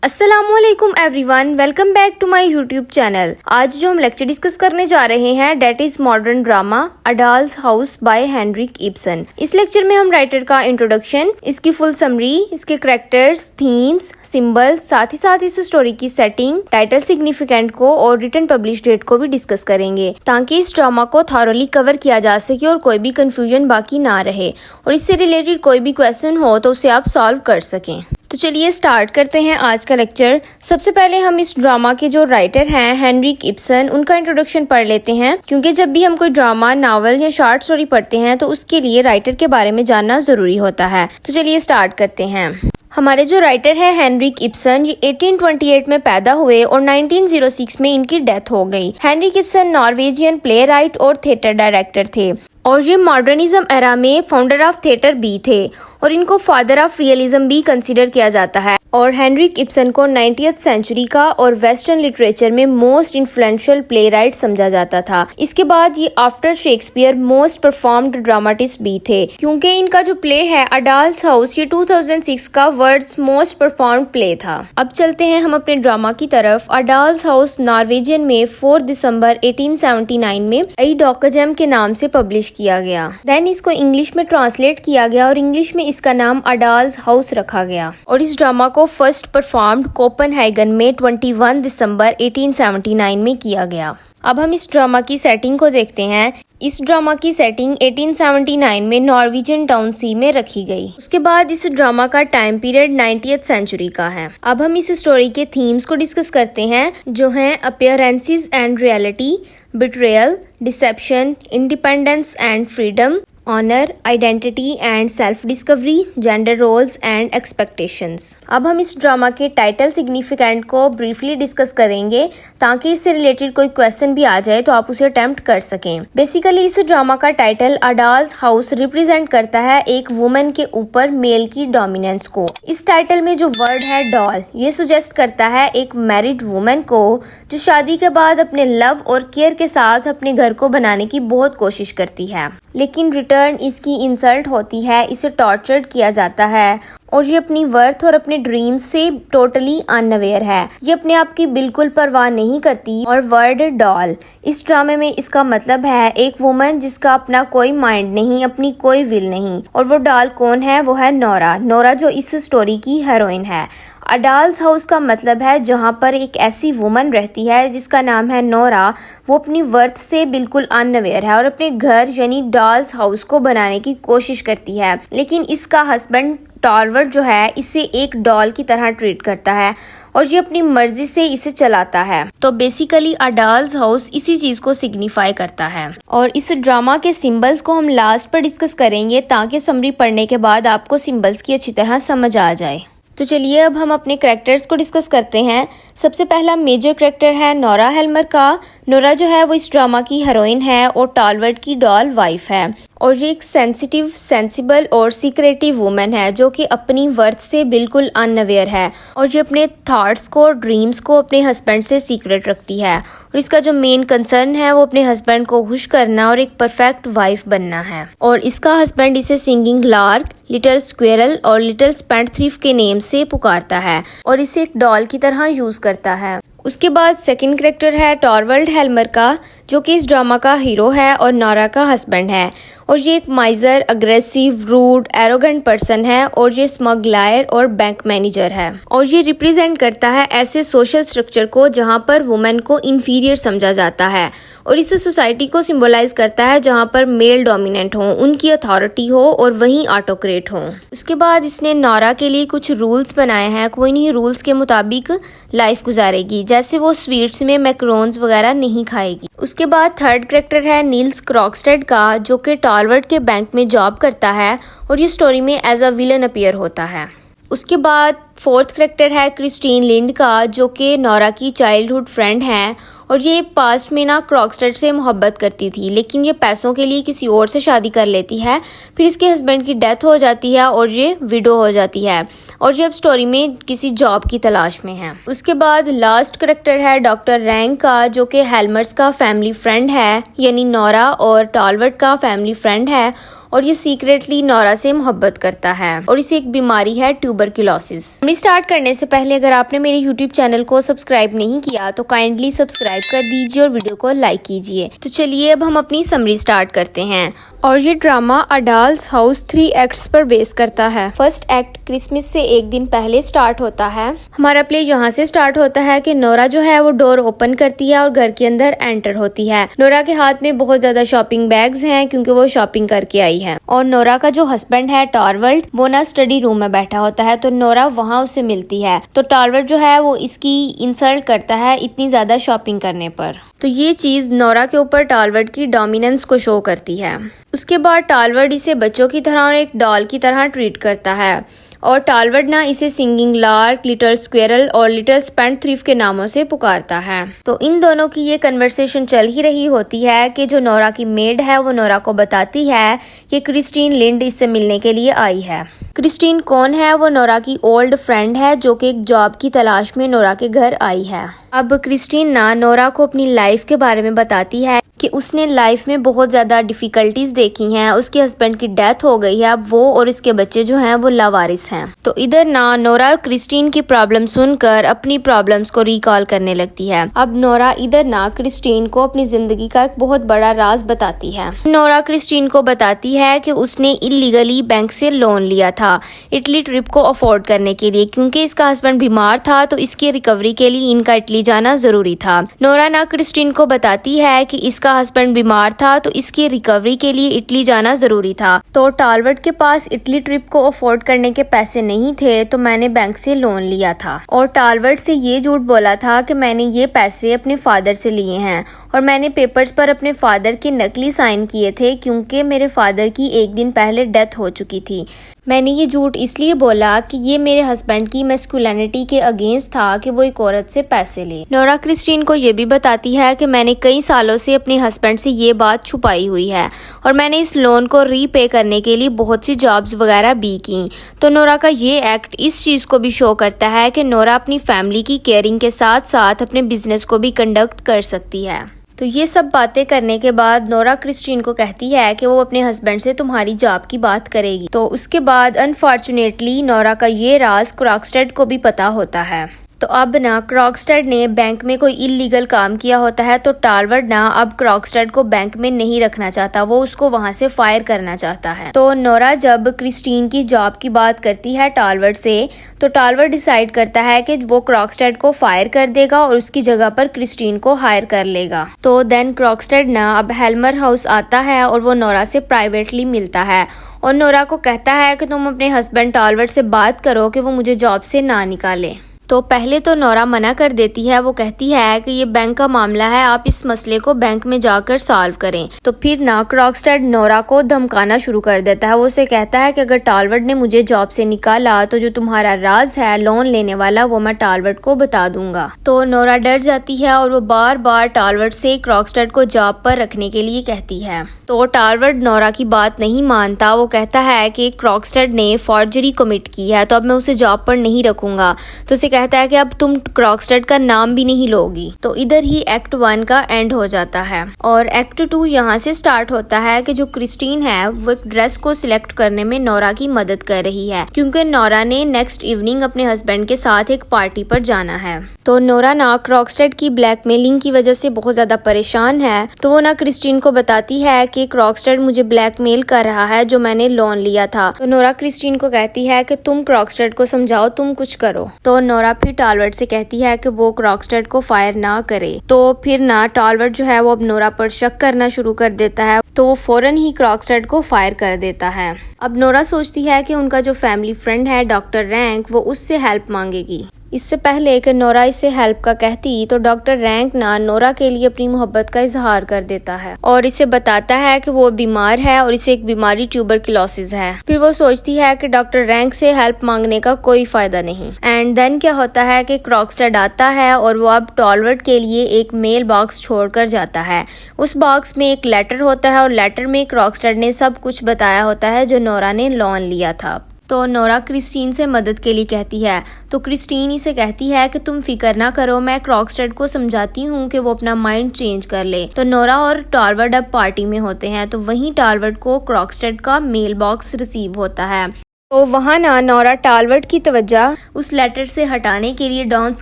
अस्सलामुअलैकुम everyone, welcome back to my YouTube channel. आज जो हम लेक्चर डिस्कस करने जा रहे हैं that is modern drama a doll's house by Henrik Ibsen. इस लेक्चर में हम राइटर का इंट्रोडक्शन, इसकी फुल समरी, इसके कैरेक्टर्स, थीम्स, सिंबल्स, साथ ही इस स्टोरी की सेटिंग, टाइटल सिग्निफिकेंट को और रिटन पब्लिश डेट को भी डिस्कस करेंगे ताकि इस ड्रामा को थॉरोली कवर किया जा सके और कोई भी कंफ्यूजन बाकी ना रहे और इससे रिलेटेड कोई भी क्वेश्चन हो तो उसे आप सॉल्व कर सकें। तो चलिए स्टार्ट करते हैं आज का लेक्चर। सबसे पहले हम इस ड्रामा के जो राइटर हैं हेनरिक इब्सन, उनका इंट्रोडक्शन पढ़ लेते हैं क्योंकि जब भी हम कोई ड्रामा, नावल या शॉर्ट स्टोरी पढ़ते हैं तो उसके लिए राइटर के बारे में जानना जरूरी होता है। तो चलिए स्टार्ट करते हैं। हमारे जो राइटर है हेनरिक इब्सन, ये 1828 में पैदा हुए और 1906 में इनकी डेथ हो गई। Henrik Ibsen Norwegian playwright और थिएटर डायरेक्टर थे और ये मॉडर्निज्म एरा में फाउंडर ऑफ थिएटर भी थे और इनको फादर ऑफ रियलिज्म भी कंसीडर किया जाता है। और हेनरिक इब्सन को 90th सेंचुरी का और वेस्टर्न लिटरेचर में मोस्ट इन्फ्लुएंशियल प्ले राइट समझा जाता था। इसके बाद ये after Shakespeare most performed dramatist भी थे क्योंकि इनका जो प्ले है अ डॉल्स हाउस, ये 2006 का वर्ल्ड्स मोस्ट परफॉर्म्ड प्ले था। अब चलते हैं हम अपने ड्रामा की तरफ। अ डॉल्स हाउस नॉर्वेजियन में 4 दिसंबर 1879 में आई डॉकजेम के नाम से पब्लिश किया गया। देन इसको इंग्लिश में ट्रांसलेट किया गया और इंग्लिश में इसका नाम अ डॉल्स हाउस रखा गया और इस ड्रामा को फर्स्ट परफॉर्म्ड कोपेनहेगन में 21 दिसंबर 1879 में किया गया। अब हम इस ड्रामा की सेटिंग को देखते हैं। इस ड्रामा की सेटिंग 1879 में नॉर्वेजियन टाउन सी में रखी गई। उसके बाद इस ड्रामा का टाइम पीरियड 90th सेंचुरी का है। अब हम इस स्टोरी के थीम्स को डिस्कस करते हैं जो हैं appearances and reality, betrayal, deception, independence and freedom, honour, identity and self discovery, gender roles and expectations. अब हम इस ड्रामा के टाइटल सिग्निफिकेंट को ब्रीफली डिस्कस करेंगे ताकि इससे रिलेटेड कोई क्वेश्चन भी आ जाए तो आप उसे अटेम्प्ट कर सकें। बेसिकली इस ड्रामा का टाइटल अ डॉल्स हाउस रिप्रेजेंट करता है एक वुमन के ऊपर मेल की डोमिनेंस को। इस टाइटल में जो वर्ड है डॉल, ये सुजेस्ट करता है एक मैरिड वुमन को जो शादी के बाद अपने लव और केयर के साथ अपने घर को बनाने की बहुत कोशिश करती है, लेकिन रिटर्न इसकी इंसल्ट होती है, इसे टॉर्चर्ड किया जाता है और ये अपनी वर्थ और अपने ड्रीम्स से टोटली अनअवेयर है। ये अपने आप की बिल्कुल परवाह नहीं करती। और वर्ड डॉल इस ड्रामे में इसका मतलब है एक वुमन जिसका अपना कोई माइंड नहीं, अपनी कोई विल नहीं। और वो डॉल कौन है? वो है नोरा। नोरा जो इस स्टोरी की हीरोइन है। अ डॉल्स हाउस का मतलब है जहाँ पर एक ऐसी वुमन रहती है जिसका नाम है नोरा। वो अपनी वर्थ से बिल्कुल अनअवेयर है और अपने घर यानी डॉल्स हाउस को बनाने की कोशिश करती है, लेकिन इसका हस्बैंड टॉलवर्ट जो है इसे एक डॉल की तरह ट्रीट करता है और ये अपनी मर्जी से इसे चलाता है। तो बेसिकली अ डॉल्स हाउस इसी चीज को सिग्निफाई करता है। और इस ड्रामा के सिंबल्स को हम लास्ट पर डिस्कस करेंगे ताकि समरी पढ़ने के बाद आपको सिंबल्स की अच्छी तरह समझ आ जाए। तो चलिए अब हम अपने कैरेक्टर्स को डिस्कस करते हैं। सबसे पहला मेजर कैरेक्टर है नोरा हेल्मर का। नोरा जो है वो इस ड्रामा की हीरोइन है और टॉलवर्ट की डॉल वाइफ है और ये एक सेंसिटिव, सेंसिबल और सीक्रेटिव वुमन है जो कि अपनी वर्थ से बिल्कुल अनअवेयर है और ये अपने थॉट्स को और ड्रीम्स को अपने हस्बैंड से सीक्रेट रखती है और इसका जो मेन कंसर्न है वो अपने हस्बैंड को खुश करना और एक परफेक्ट वाइफ बनना है। और इसका हस्बैंड इसे सिंगिंग लार्क, लिटिल स्क्वेरल और लिटिल स्पेंट थ्रीफ के नेम से पुकारता है और इसे एक डॉल की तरह यूज करता है। उसके बाद सेकंड कैरेक्टर है टॉरवल्ड हेल्मर का जो कि इस ड्रामा का हीरो है और नोरा का हस्बैंड है और ये एक miser, aggressive, rude, arrogant person है और ये स्मगलर और बैंक मैनेजर है और ये रिप्रेजेंट करता है ऐसे सोशल स्ट्रक्चर को जहाँ पर वुमेन को इंफीरियर समझा जाता है और इस सोसाइटी को सिंबलाइज करता है जहाँ पर मेल डोमिनेंट हो, उनकी अथॉरिटी हो और वहीं ऑटोक्रेट हो। उसके बाद इसने नोरा के लिए कुछ रूल्स बनाए हैं। कोई नहीं रूल्स के मुताबिक लाइफ गुजारेगी, जैसे वो स्वीट्स में मैक्रोन्स वगैरह नहीं खाएगी। उसके बाद थर्ड कैरेक्टर है नील्स क्रॉक्सटेड का जो कि टॉलवर्ट के बैंक में जॉब करता है और ये स्टोरी में एज अ विलन अपीयर होता है। उसके बाद फोर्थ कैरेक्टर है क्रिस्टीन लिंड का जो कि नोरा की चाइल्डहुड फ्रेंड है और ये पास्ट में ना क्रॉक्सटेड से मोहब्बत करती थी, लेकिन ये पैसों के लिए किसी और से शादी कर लेती है। फिर इसके हस्बैंड की डेथ हो जाती है और ये विडो हो जाती है और ये अब स्टोरी में किसी जॉब की तलाश में है। उसके बाद लास्ट कैरेक्टर है डॉक्टर रैंक का जो कि हेल्मर्स का फैमिली फ्रेंड है, यानी नोरा और टॉलवर्ट का फैमिली फ्रेंड है और ये सीक्रेटली नोरा से मोहब्बत करता है और इसे एक बीमारी है ट्यूबरक्लोसिस। स्टार्ट करने से पहले अगर आपने मेरे यूट्यूब चैनल को सब्सक्राइब नहीं किया तो काइंडली सब्सक्राइब कर दीजिए और वीडियो को लाइक कीजिए। तो चलिए अब हम अपनी समरी स्टार्ट करते हैं। और ये drama a doll's house 3 acts पर बेस करता है। फर्स्ट एक्ट क्रिसमस से एक दिन पहले स्टार्ट होता है। हमारा प्ले यहाँ से स्टार्ट होता है कि नोरा जो है वो डोर ओपन करती है और घर के अंदर एंटर होती है। नोरा के हाथ में बहुत ज्यादा शॉपिंग बैग्स हैं क्योंकि वो शॉपिंग करके आई है। और नोरा का जो हस्बैंड है टॉरवल्ड, वो ना स्टडी रूम में बैठा होता है, तो नोरा वहाँ उससे मिलती है। तो टॉरवल्ड जो है वो इसकी इंसल्ट करता है इतनी ज्यादा शॉपिंग करने पर। तो ये चीज नोरा के ऊपर टॉरवल्ड की डोमिनेंस को शो करती है। उसके बाद टॉरवल्ड इसे बच्चों की तरह और एक डॉल की तरह ट्रीट करता है और टॉरवल्ड ना इसे सिंगिंग लार्क, लिटिल स्क्वेरल और लिटिल स्पेंट थ्रीफ के नामों से पुकारता है। तो इन दोनों की ये कन्वर्सेशन चल ही रही होती है कि जो नोरा की मेड है वो नोरा को बताती है कि क्रिस्टीन लिंड इससे मिलने के लिए आई है। क्रिस्टीन कौन है? वो नोरा की ओल्ड फ्रेंड है जो कि एक जॉब की तलाश में नोरा के घर आई है। अब क्रिस्टीन ना नोरा को अपनी लाइफ के बारे में बताती है कि उसने लाइफ में बहुत ज़्यादा डिफ़िकल्टीज देखी हैं। उसके हस्बैंड की डेथ हो गई है, अब वो और इसके बच्चे जो हैं वो लावारिस हैं। तो इधर ना नोरा क्रिस्टीन की प्रॉब्लम सुनकर अपनी प्रॉब्लम्स को रिकॉल करने लगती है। अब नोरा इधर ना क्रिस्टीन को अपनी ज़िंदगी का एक बहुत बड़ा राज बताती है। नोरा क्रिस्टीन को बताती है कि उसने इलीगली बैंक से लोन लिया था इटली ट्रिप को अफोर्ड करने के लिए, क्योंकि इसका हस्बैंड बीमार था तो इसकी रिकवरी के लिए इनका इटली जाना ज़रूरी था। नोरा ना क्रिस्टीन को बताती है कि इसका हस्बैंड बीमार था तो इसकी रिकवरी के लिए इटली जाना जरूरी था। तो टॉरवल्ड के पास इटली ट्रिप को अफोर्ड करने के पैसे नहीं थे तो मैंने बैंक से लोन लिया था। और टॉरवल्ड से ये झूठ बोला था कि मैंने ये पैसे अपने फादर से लिए हैं और मैंने पेपर्स पर अपने फादर के नकली साइन किए थे क्योंकि मेरे फादर की एक दिन पहले डेथ हो चुकी थी। मैंने ये झूठ इसलिए बोला कि ये मेरे हस्बैंड की मैस्कुलिनिटी के अगेंस्ट था कि वो एक औरत से पैसे ले। नोरा क्रिस्टीन को ये भी बताती है कि मैंने कई सालों से अपने हस्बैंड से ये बात छुपाई हुई है और मैंने इस लोन को रीपे करने के लिए बहुत सी जॉब्स वगैरह भी की। तो नोरा का ये एक्ट इस चीज़ को भी शो करता है कि नोरा अपनी फैमिली की केयरिंग के साथ साथ अपने बिजनेस को भी कंडक्ट कर सकती है। तो ये सब बातें करने के बाद नोरा क्रिस्टीन को कहती है कि वो अपने हस्बैंड से तुम्हारी जॉब की बात करेगी। तो उसके बाद अनफॉर्चुनेटली नोरा का ये राज क्रॉक्स्टेड को भी पता होता है। तो अब ना क्रॉक्स्टेड ने बैंक में कोई इलीगल काम किया होता है तो टॉरवल्ड ना अब क्रॉक्स्टेड को बैंक में नहीं रखना चाहता, वो उसको वहां से फायर करना चाहता है। तो नोरा जब क्रिस्टीन की जॉब की बात करती है टॉरवल्ड से तो टॉरवल्ड डिसाइड करता है कि वो क्रॉक्स्टेड को फायर कर देगा और उसकी जगह पर क्रिस्टीन को हायर कर लेगा। तो देन क्रॉक्स्टेड ना अब हेल्मर हाउस आता है और वो नोरा से प्राइवेटली मिलता है और नोरा को कहता है कि तुम अपने हस्बैंड टॉरवल्ड से बात करो कि वो मुझे जॉब से ना निकाले। तो पहले तो नोरा मना कर देती है, वो कहती है कि ये बैंक का मामला है, आप इस मसले को बैंक में जाकर सॉल्व करें। तो फिर ना क्रॉक्स्टेड नोरा को धमकाना शुरू कर देता है। वो उसे कहता है कि अगर टॉरवल्ड ने मुझे जॉब से निकाला तो जो तुम्हारा राज है लोन लेने वाला वो मैं टॉरवल्ड को बता दूंगा। तो नोरा डर जाती है और वो बार बार टॉरवल्ड से क्रॉक्स्टेड को जॉब पर रखने के लिए कहती है। तो टॉरवल्ड नोरा की बात नहीं मानता, वो कहता है कि क्रॉक्स्टेड ने फॉर्जरी कमिट की है तो अब मैं उसे जॉब पर नहीं रखूंगा। तो उसे कहता है कि अब तुम क्रॉक्स्टेड का नाम भी नहीं लोगी। तो इधर ही एक्ट 1 का एंड हो जाता है और एक्ट 2 यहाँ से स्टार्ट होता है कि जो क्रिस्टीन है वो एक ड्रेस को सिलेक्ट करने में नोरा की मदद कर रही है क्योंकि नोरा ने नेक्स्ट इवनिंग अपने हस्बैंड के साथ एक पार्टी पर जाना है। तो नोरा ना क्रॉक्स्टेड की ब्लैकमेलिंग की वजह से बहुत ज्यादा परेशान है। तो वो ना क्रिस्टीन को बताती है कि क्रॉक्स्टेड मुझे ब्लैकमेल कर रहा है जो मैंने लोन लिया था। तो नोरा क्रिस्टीन को कहती है कि तुम क्रॉक्स्टेड को समझाओ, तुम कुछ करो। तो नोरा फिर टॉरवल्ड से कहती है कि वो क्रॉक्स्टेड को फायर ना करे। तो फिर ना टॉरवल्ड जो है वो अब नोरा पर शक करना शुरू कर देता है तो वो फौरन ही क्रॉक्स्टेड को फायर कर देता है। अब नोरा सोचती है कि उनका जो फैमिली फ्रेंड है डॉक्टर रैंक वो उससे हेल्प मांगेगी। इससे पहले कि नोरा इसे हेल्प का कहती तो डॉक्टर रैंक ना नोरा के लिए अपनी मोहब्बत का इजहार कर देता है और इसे बताता है कि वो बीमार है और इसे एक बीमारी ट्यूबरक्लोसिस है। फिर वो सोचती है कि डॉक्टर रैंक से हेल्प मांगने का कोई फायदा नहीं। एंड देन क्या होता है कि क्रॉक्स्टेड आता है और वो अब टॉरवल्ड के लिए एक मेल बॉक्स छोड़कर जाता है। उस बॉक्स में एक लेटर होता है और लेटर में क्रॉक्स्टेड ने सब कुछ बताया होता है जो नोरा ने लोन लिया था। तो नोरा क्रिस्टीन से मदद के लिए कहती है। तो क्रिस्टीन इसे कहती है कि तुम फिक्र ना करो, मैं क्रॉक्स्टेड को समझाती हूँ कि वो अपना माइंड चेंज कर ले। तो नोरा और टालवर्ड अब पार्टी में होते हैं। तो वहीं टालवर्ड को क्रॉक्स्टेड का मेल बॉक्स रिसीव होता है। तो वहाँ ना नोरा टालवर्ड की तवज्जो उस लेटर से हटाने के लिए डांस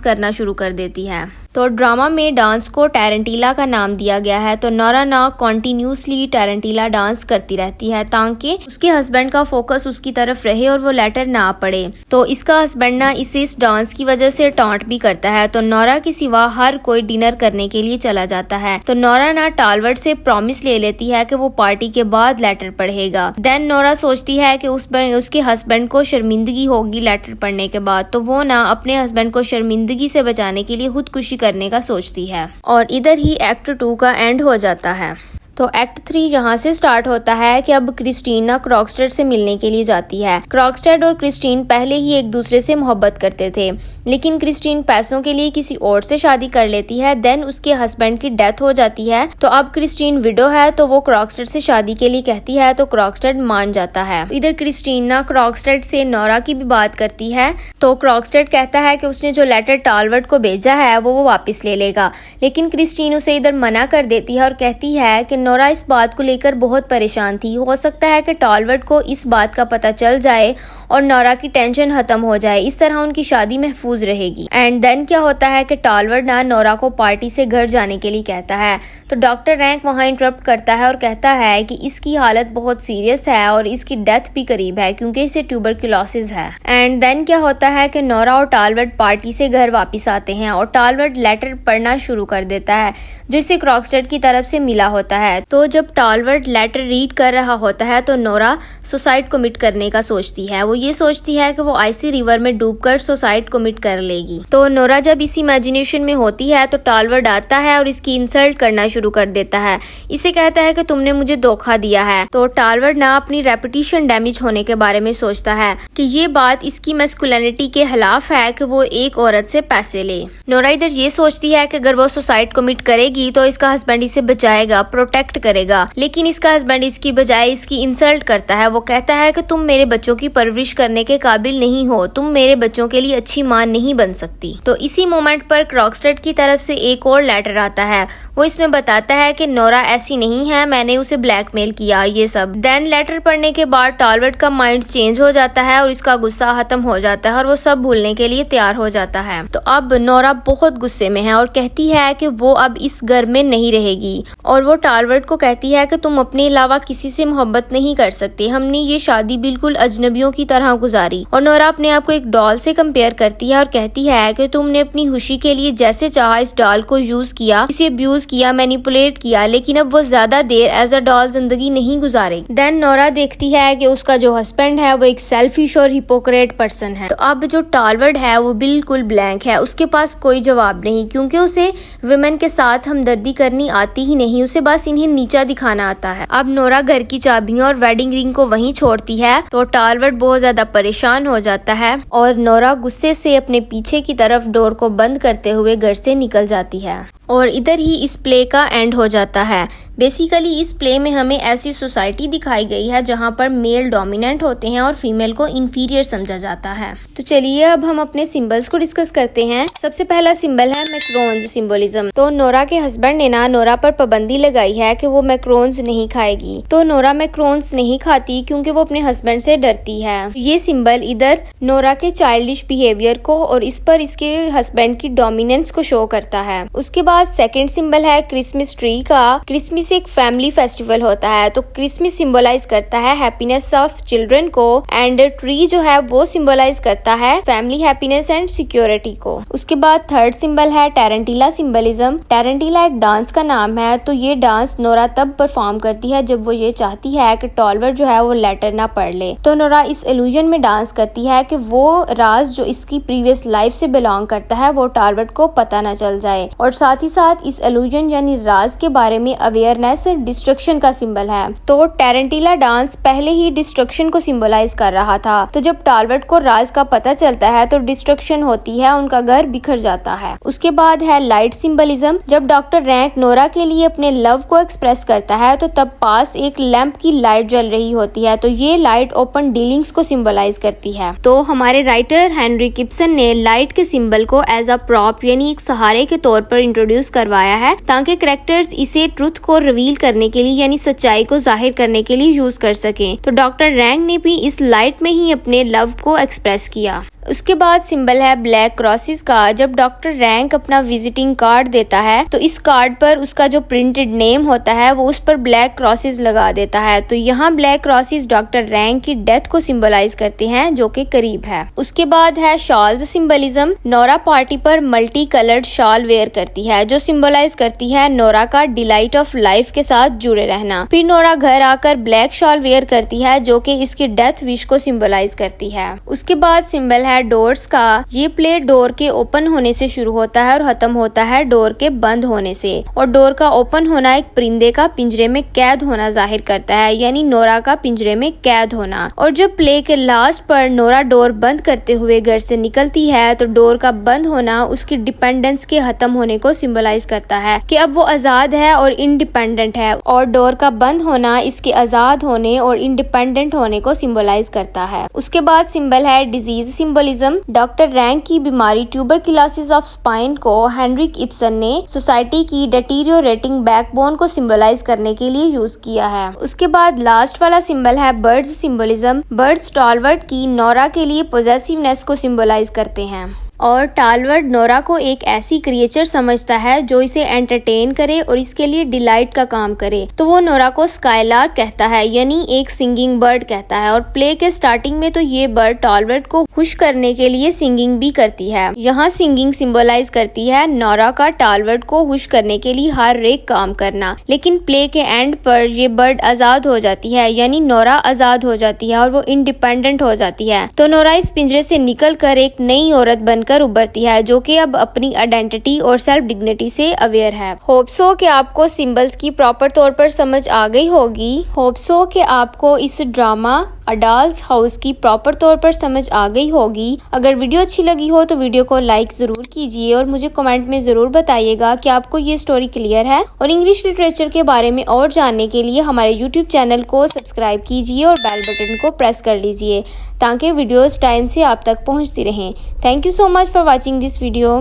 करना शुरू कर देती है। तो ड्रामा में डांस को टैरेंटिला का नाम दिया गया है। तो नोरा ना कॉन्टिन्यूसली टैरेंटिला डांस करती रहती है ताकि उसके हस्बैंड का फोकस उसकी तरफ रहे और वो लेटर ना पढ़े। तो इसका हस्बैंड ना इसे इस डांस की वजह से टॉन्ट भी करता है। तो नोरा के सिवा हर कोई डिनर करने के लिए चला जाता है। तो नोरा ना टालवर्ड से प्रॉमिस ले लेती है कि वो पार्टी के बाद लेटर पढ़ेगा। देन नोरा सोचती है कि उसके हस्बैंड को शर्मिंदगी होगी लेटर पढ़ने के बाद। तो वो ना अपने हस्बैंड को शर्मिंदगी से बचाने के लिए खुदकुशी करने का सोचती है। और इधर ही एक्ट 2 का एंड हो जाता है। तो एक्ट 3 यहाँ से स्टार्ट होता है कि अब क्रिस्टीना क्रॉक्स्टेड से मिलने के लिए जाती है। क्रॉक्स्टेड और क्रिस्टीन पहले ही एक दूसरे से मोहब्बत करते थे, लेकिन क्रिस्टीन पैसों के लिए किसी और से शादी कर लेती है। देन उसके हस्बैंड की डेथ हो जाती है। तो अब क्रिस्टीन विडो है, तो वो क्रॉक्स्टेड से शादी के लिए कहती है। तो क्रॉक्स्टेड मान जाता है। इधर क्रिस्टीना क्रॉक्स्टेड से नोरा की भी बात करती है। तो क्रॉक्स्टेड कहता है कि उसने जो लेटर टालवर्ड को भेजा है वो वापस ले लेगा, लेकिन क्रिस्टीन उसे इधर मना कर देती है और कहती है कि नोरा इस बात को लेकर बहुत परेशान थी। हो सकता है कि टालवर्ड को इस बात का पता चल जाए और नोरा की टेंशन खत्म हो जाए, इस तरह उनकी शादी महफूज रहेगी। एंड देन क्या होता है कि टालवर्ड ना नोरा को पार्टी से घर जाने के लिए कहता है। तो डॉक्टर रैंक वहाँ इंटरप्ट करता है और कहता है कि इसकी हालत बहुत सीरियस है और इसकी डेथ भी करीब है क्योंकि इसे ट्यूबरक्लोसिस है। एंड देन क्या होता है कि नोरा और टालवर्ड पार्टी से घर वापस आते हैं और टालवर्ड लेटर पढ़ना शुरू कर देता है जो इसे क्रॉक्स्टेड की तरफ से मिला होता है। तो जब टालवर्ड लेटर रीड कर रहा होता है तो नोरा सुसाइड कमिट करने का सोचती है। वो ये सोचती है कि वो आइसी रिवर में डूबकर सुसाइड कमिट कर लेगी। तो नोरा जब इस इमेजिनेशन में होती है तो टालवर्ड आता है और इसकी इंसल्ट करना शुरू कर देता है। इसे कहता है कि तुमने मुझे धोखा दिया है। तो टालवर्ड ना अपनी रेपुटेशन डैमेज होने के बारे में सोचता है कि ये बात इसकी मैस्कुलिनिटी के खिलाफ है कि वो एक औरत से पैसे ले। नोरा इधर ये सोचती है कि अगर वो सुसाइड कमिट करेगी तो इसका हस्बैंड इसे बचाएगा, प्रोटेक्ट करेगा, लेकिन इसका हस्बैंड इसकी बजाय इसकी इंसल्ट करता है। वो कहता है कि तुम मेरे बच्चों की परवरिश करने के काबिल नहीं हो, तुम मेरे बच्चों के लिए अच्छी मां नहीं बन सकती। तो इसी मोमेंट पर क्रॉक्स्टेड की तरफ से एक और लेटर आता है। वो इसमें बताता है कि नोरा ऐसी नहीं है, मैंने उसे ब्लैकमेल किया, ये सब। देन लेटर पढ़ने के बाद टालवर्ड का माइंड चेंज हो जाता है और इसका गुस्सा खत्म हो जाता है और वो सब भूलने के लिए तैयार हो जाता है। तो अब नोरा बहुत गुस्से में है और कहती है कि वो अब इस घर में नहीं रहेगी और वो टालवर्ड को कहती है कि तुम अपने अलावा किसी से मोहब्बत नहीं कर सकते, हमने ये शादी बिल्कुल अजनबियों की तरह गुजारी। और नोरा अपने आप को एक डॉल से कंपेयर करती है और कहती है कि तुमने अपनी खुशी के लिए जैसे चाहा इस डॉल को यूज किया, इसे अब्यूज किया, मैनिपुलेट किया, लेकिन अब वो ज्यादा देर एज अ डॉल जिंदगी नहीं गुजारेगी। देन नोरा देखती है कि उसका जो हस्बैंड है वो एक सेल्फिश और हिपोक्रेट पर्सन है। तो अब जो टालवर्ड है वो बिल्कुल ब्लैंक है, उसके पास कोई जवाब नहीं क्योंकि उसे वुमेन के साथ हमदर्दी करनी आती ही नहीं, उसे बस इन्हें नीचा दिखाना आता है। अब नोरा घर की चाबियां और वेडिंग रिंग को वहीं छोड़ती है। तो टालवर्ड बहुत ज्यादा परेशान हो जाता है और नोरा गुस्से से अपने पीछे की तरफ डोर को बंद करते हुए घर से निकल जाती है। और इधर ही इस प्ले का एंड हो जाता है। बेसिकली इस प्ले में हमें ऐसी सोसाइटी दिखाई गई है जहां पर मेल डोमिनेंट होते हैं और फीमेल को इंफीरियर समझा जाता है। तो चलिए अब हम अपने सिंबल्स को डिस्कस करते हैं। सबसे पहला सिंबल है मैक्रोन्स सिंबलिज्म। तो नोरा के हस्बैंड ने ना नोरा पर पाबंदी लगाई है कि वो मैक्रोन्स नहीं खाएगी। तो नोरा मैक्रोन्स नहीं खाती क्योंकि वो अपने हस्बैंड से डरती है। ये सिंबल इधर नोरा के चाइल्डिश बिहेवियर को और इस पर इसके हस्बैंड की डोमिनेंस को शो करता है। उसके बाद सेकंड सिंबल है क्रिसमस ट्री का। क्रिसमस एक फैमिली फेस्टिवल होता है। तो क्रिसमस सिंबलाइज करता है हैप्पीनेस ऑफ चिल्ड्रन को एंड ट्री जो है वो सिंबलाइज करता है फैमिली हैप्पीनेस एंड सिक्योरिटी को। उसके बाद थर्ड सिंबल है टैरेंटिला सिंबलिज्म। टैरेंटिला एक डांस का नाम है। तो ये डांस नोरा तब परफॉर्म करती है जब वो ये चाहती है कि टालवर्ड जो है वो लेटर ना पढ़ ले। तो नोरा इस इल्यूजन में डांस करती है कि वो राज जो इसकी प्रीवियस लाइफ से बिलोंग करता है वो टालवर्ड को पता ना चल जाए और साथ ही साथ इस इल्यूजन यानी राज के बारे में अवेयर डेंजरनेस डिस्ट्रक्शन का सिंबल है। तो टेरेंटिला डांस पहले ही डिस्ट्रक्शन को सिंबलाइज कर रहा था। तो जब टालवर्ट को राज का पता चलता है तो डिस्ट्रक्शन होती है, उनका घर बिखर जाता है। उसके बाद है लाइट सिंबलिज्म। जब डॉक्टर रैंक नोरा के लिए अपने लव को एक्सप्रेस करता है तो तब पास एक लैंप की लाइट जल रही होती है। तो ये लाइट ओपन डीलिंग्स को सिंबलाइज करती है। तो हमारे राइटर हेनरिक इब्सन ने लाइट के सिंबल को एज अ प्रॉप यानी एक सहारे के तौर पर इंट्रोड्यूस करवाया है, ताकि कैरेक्टर्स इसे ट्रुथ को रिवील करने के लिए यानी सच्चाई को जाहिर करने के लिए यूज कर सकें। तो डॉक्टर रैंक ने भी इस लाइट में ही अपने लव को एक्सप्रेस किया। उसके बाद सिंबल है ब्लैक क्रॉसेस का। जब डॉक्टर रैंक अपना विजिटिंग कार्ड देता है तो इस कार्ड पर उसका जो प्रिंटेड नेम होता है वो उस पर ब्लैक क्रॉसेस लगा देता है। तो यहाँ ब्लैक क्रॉसेस डॉक्टर रैंक की डेथ को सिंबलाइज करते हैं, जो कि करीब है। उसके बाद है शॉल्स सिंबलिज्म। नोरा पार्टी पर मल्टी कलर्ड शॉल वेयर करती है, जो सिंबलाइज करती है नोरा का डिलाइट ऑफ लाइफ के साथ जुड़े रहना। फिर नोरा घर आकर ब्लैक शॉल वेयर करती है, जो कि इसकी डेथ विश को सिंबलाइज करती है। उसके बाद सिंबल है डोर्स का। ये प्ले डोर के ओपन होने से शुरू होता है और खत्म होता है डोर के बंद होने से। और डोर का ओपन होना एक परिंदे का पिंजरे में कैद होना जाहिर करता है, यानी नोरा का पिंजरे में कैद होना। और जब प्ले के लास्ट पर नोरा डोर बंद करते हुए घर से निकलती है तो डोर का बंद होना उसकी डिपेंडेंस के खत्म होने को सिंबलाइज करता है कि अब वो आजाद है और इंडिपेंडेंट है। और डोर का बंद होना इसके आजाद होने और इंडिपेंडेंट होने को सिंबलाइज करता है। उसके बाद सिंबल है डिजीज सिंबलिज्म। डॉक्टर रैंक की बीमारी ट्यूबरकुलोसिस ऑफ स्पाइन को हेनरिक इब्सन ने सोसाइटी की डेटीरियोरेटिंग बैकबोन को सिंबलाइज करने के लिए यूज किया है। उसके बाद लास्ट वाला सिंबल है बर्ड्स सिंबलिज्म। बर्ड्स टालवर्ट की नोरा के लिए पॉजेसिवनेस को सिंबलाइज करते हैं। और टालवर्ट नोरा को एक ऐसी क्रिएचर समझता है जो इसे एंटरटेन करे और इसके लिए डिलाइट का काम करे। तो वो नोरा को स्काईलार्क कहता है, यानी एक सिंगिंग बर्ड कहता है। और प्ले के स्टार्टिंग में तो ये बर्ड टालवर्ट को खुश करने के लिए सिंगिंग भी करती है। यहाँ सिंगिंग सिंबलाइज करती है नोरा का टालवर्ट को खुश करने के लिए हर एक काम करना। लेकिन प्ले के एंड पर ये बर्ड आजाद हो जाती है, यानी नोरा आजाद हो जाती है और वो इंडिपेंडेंट हो जाती है। तो नोरा इस पिंजरे से निकल कर एक नई औरत बनकर उभरती है, जो कि अब अपनी आइडेंटिटी और सेल्फ डिग्निटी से अवेयर है। होप सो कि आपको सिंबल्स की प्रॉपर तौर पर समझ आ गई होगी। होप सो कि आपको इस ड्रामा अ डॉल्स हाउस की प्रॉपर तौर पर समझ आ गई होगी। अगर वीडियो अच्छी लगी हो तो वीडियो को लाइक जरूर कीजिए और मुझे कमेंट में जरूर बताइएगा कि आपको ये स्टोरी क्लियर है। और इंग्लिश लिटरेचर के बारे में और जानने के लिए हमारे यूट्यूब चैनल को सब्सक्राइब कीजिए और बेल बटन को प्रेस कर लीजिए, ताकि वीडियोस टाइम से आप तक पहुंचती रहें। Thank you so much for watching this video.